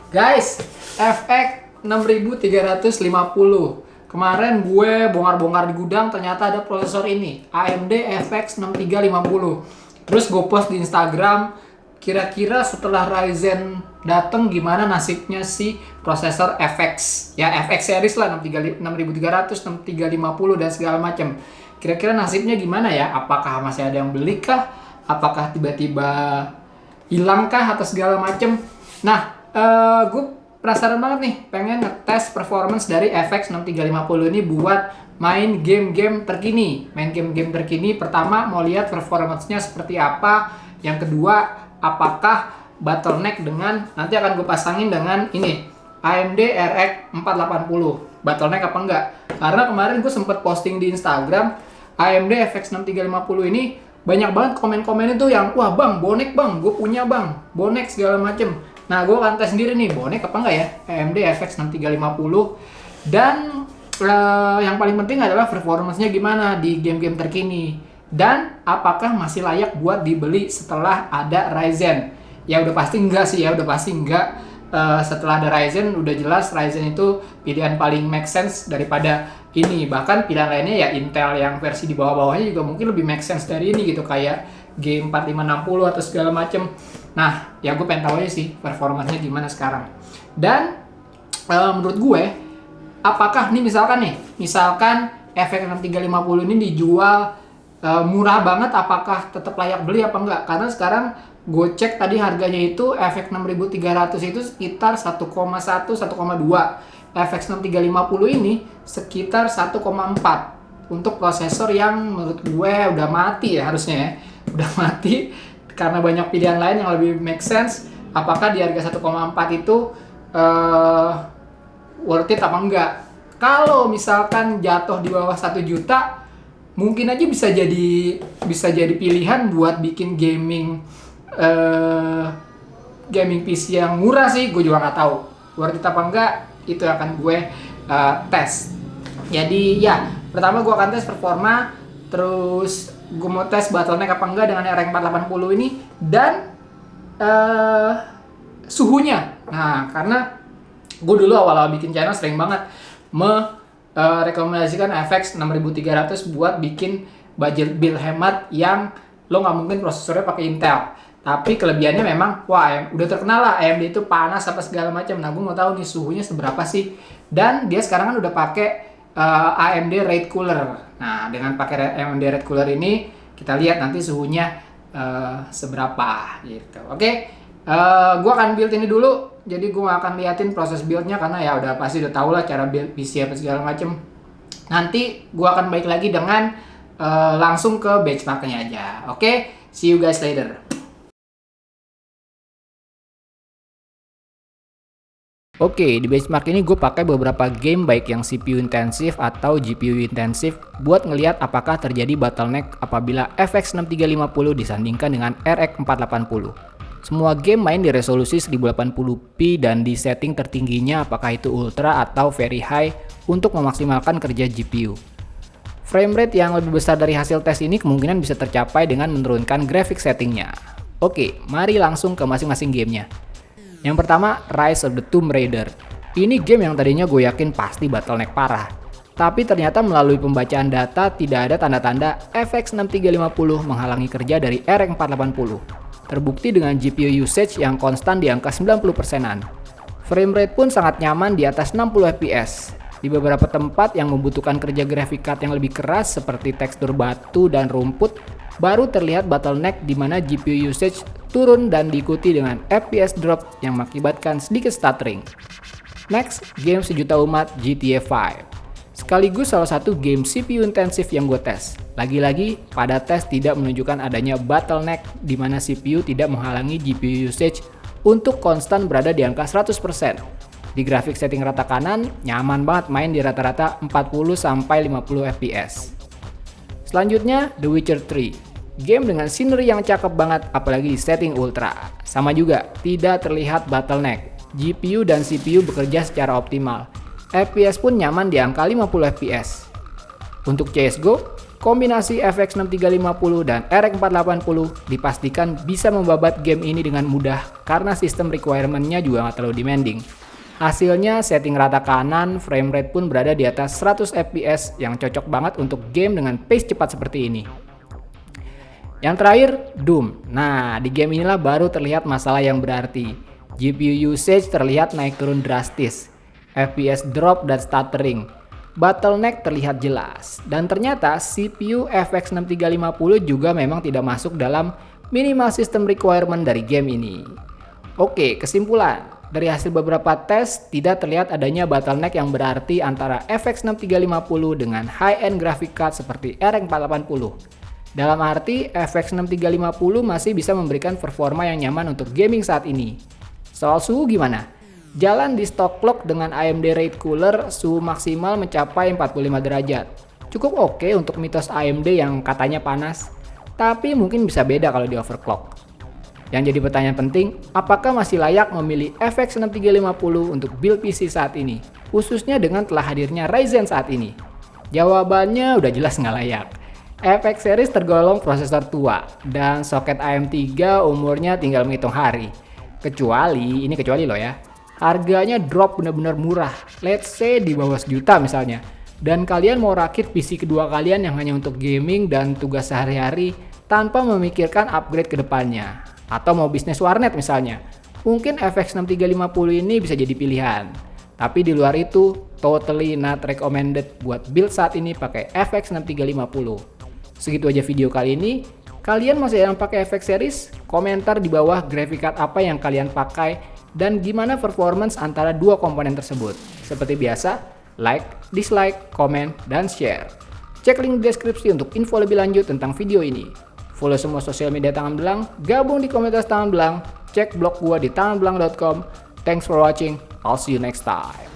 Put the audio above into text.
Guys, FX 6350. Kemarin gue bongkar-bongkar di gudang, ternyata ada prosesor ini, AMD FX 6350. Terus gue post di Instagram, kira-kira setelah Ryzen dateng gimana nasibnya si prosesor FX. Ya FX series lah, 6300, 6350 dan segala macam. Kira-kira nasibnya gimana ya? Apakah masih ada yang beli kah? Apakah tiba-tiba hilang kah atau segala macam? Nah, gue penasaran banget nih, pengen ngetes performance dari FX 6350 ini buat main game-game terkini. Main game-game terkini, pertama mau lihat performance-nya seperti apa. Yang kedua, apakah bottleneck dengan, nanti akan gue pasangin dengan ini, AMD RX 480. Bottleneck apa enggak? Karena kemarin gue sempet posting di Instagram, AMD FX 6350 ini banyak banget komen-komen itu yang, wah bang, bonek bang, gue punya bang, bonek segala macem. Nah, gue akan tes sendiri nih, bonek apa enggak ya AMD FX 6350. Dan yang paling penting adalah performance-nya gimana di game-game terkini. Dan apakah masih layak buat dibeli setelah ada Ryzen. Ya udah pasti enggak sih ya, udah pasti enggak. Setelah ada Ryzen, udah jelas Ryzen itu pilihan paling make sense daripada ini. Bahkan pilihan lainnya ya Intel yang versi di bawah-bawahnya juga mungkin lebih make sense dari ini gitu, kayak G4560 atau segala macem. Nah, ya gue pengen tahu aja sih performanya gimana sekarang. Dan menurut gue, apakah nih misalkan FX 6350 ini dijual murah banget, apakah tetap layak beli apa enggak? Karena sekarang gue cek tadi harganya itu FX 6300 itu sekitar 1,1 1,2. FX 6350 ini sekitar 1,4 untuk prosesor yang menurut gue udah mati ya harusnya ya. Udah mati karena banyak pilihan lain yang lebih make sense. Apakah di harga 1,4 itu worth it apa enggak? Kalau misalkan jatuh di bawah 1 juta, mungkin aja bisa jadi pilihan buat bikin gaming PC yang murah sih. Gue juga nggak tahu worth it apa enggak, itu akan gue tes. Jadi ya, pertama gue akan tes performa, terus gue mau tes bottleneck apa enggak dengan RX 480 ini, dan suhunya. Nah, karena gue dulu awal-awal bikin channel sering banget merekomendasikan FX 6300 buat bikin budget build hemat yang lo nggak mungkin prosesornya pakai Intel. Tapi kelebihannya memang, wah udah terkenal lah AMD itu panas apa segala macam. Nah, gue mau tahu nih suhunya seberapa sih. Dan dia sekarang kan udah pakai AMD Raid Cooler. Nah, dengan pakai AMD Raid Cooler ini, kita lihat nanti suhunya seberapa gitu. Oke, gue akan build ini dulu. Jadi gue akan liatin proses buildnya, karena ya udah pasti udah tau lah cara build PC apa segala macam. Nanti gue akan balik lagi dengan langsung ke benchmarknya aja. Oke, see you guys later. Oke, di benchmark ini gue pakai beberapa game baik yang CPU intensif atau GPU intensif buat ngelihat apakah terjadi bottleneck apabila FX 6350 disandingkan dengan RX 480. Semua game main di resolusi 1080p dan di setting tertingginya, apakah itu ultra atau very high, untuk memaksimalkan kerja GPU. Frame rate yang lebih besar dari hasil tes ini kemungkinan bisa tercapai dengan menurunkan graphic settingnya. Oke, mari langsung ke masing-masing gamenya. Yang pertama, Rise of the Tomb Raider. Ini game yang tadinya gue yakin pasti bottleneck parah. Tapi ternyata melalui pembacaan data tidak ada tanda-tanda FX 6350 menghalangi kerja dari RX 480. Terbukti dengan GPU usage yang konstan di angka 90%-an. Frame rate pun sangat nyaman di atas 60 fps. Di beberapa tempat yang membutuhkan kerja graphic card yang lebih keras seperti tekstur batu dan rumput, baru terlihat bottleneck di mana GPU usage turun dan diikuti dengan FPS drop yang mengakibatkan sedikit stuttering. Next, game sejuta umat GTA 5. Sekaligus salah satu game CPU intensif yang gue tes. Lagi-lagi, pada tes tidak menunjukkan adanya bottleneck di mana CPU tidak menghalangi GPU usage untuk konstan berada di angka 100%. Di grafik setting rata kanan, nyaman banget main di rata-rata 40-50 fps. Selanjutnya, The Witcher 3. Game dengan scenery yang cakep banget, apalagi di setting ultra. Sama juga, tidak terlihat bottleneck. GPU dan CPU bekerja secara optimal. FPS pun nyaman di angka 50 fps. Untuk CSGO, Kombinasi FX 6350 dan RX 480 dipastikan bisa membabat game ini dengan mudah karena sistem requirement-nya juga nggak terlalu demanding. Hasilnya setting rata kanan, frame rate pun berada di atas 100 fps yang cocok banget untuk game dengan pace cepat seperti ini. Yang terakhir, Doom. Nah, di game inilah baru terlihat masalah yang berarti. GPU usage terlihat naik turun drastis, FPS drop dan stuttering. Bottleneck terlihat jelas, dan ternyata CPU FX 6350 juga memang tidak masuk dalam minimal system requirement dari game ini. Oke, kesimpulan. Dari hasil beberapa tes, tidak terlihat adanya bottleneck yang berarti antara FX 6350 dengan high-end graphic card seperti RX 480. Dalam arti, FX 6350 masih bisa memberikan performa yang nyaman untuk gaming saat ini. Soal suhu gimana? Jalan di stock clock dengan AMD Raid Cooler, suhu maksimal mencapai 45 derajat. Cukup oke untuk mitos AMD yang katanya panas, tapi mungkin bisa beda kalau di overclock. Yang jadi pertanyaan penting, apakah masih layak memilih FX 6350 untuk build PC saat ini, khususnya dengan telah hadirnya Ryzen saat ini? Jawabannya udah jelas nggak layak. FX series tergolong prosesor tua, dan soket AM3 umurnya tinggal menghitung hari. Kecuali loh ya, harganya drop benar-benar murah, let's say di bawah sejuta misalnya. Dan kalian mau rakit PC kedua kalian yang hanya untuk gaming dan tugas sehari-hari tanpa memikirkan upgrade ke depannya. Atau mau bisnis warnet misalnya. Mungkin FX 6350 ini bisa jadi pilihan. Tapi di luar itu, totally not recommended buat build saat ini pakai FX 6350. Segitu aja video kali ini. Kalian masih yang pakai FX series? Komentar di bawah graphic card apa yang kalian pakai dan gimana performance antara dua komponen tersebut. Seperti biasa, like, dislike, komen, dan share. Cek link di deskripsi untuk info lebih lanjut tentang video ini. Follow semua sosial media Tangan Belang, gabung di komunitas Tangan Belang, cek blog gua di tanganbelang.com. Thanks for watching, I'll see you next time.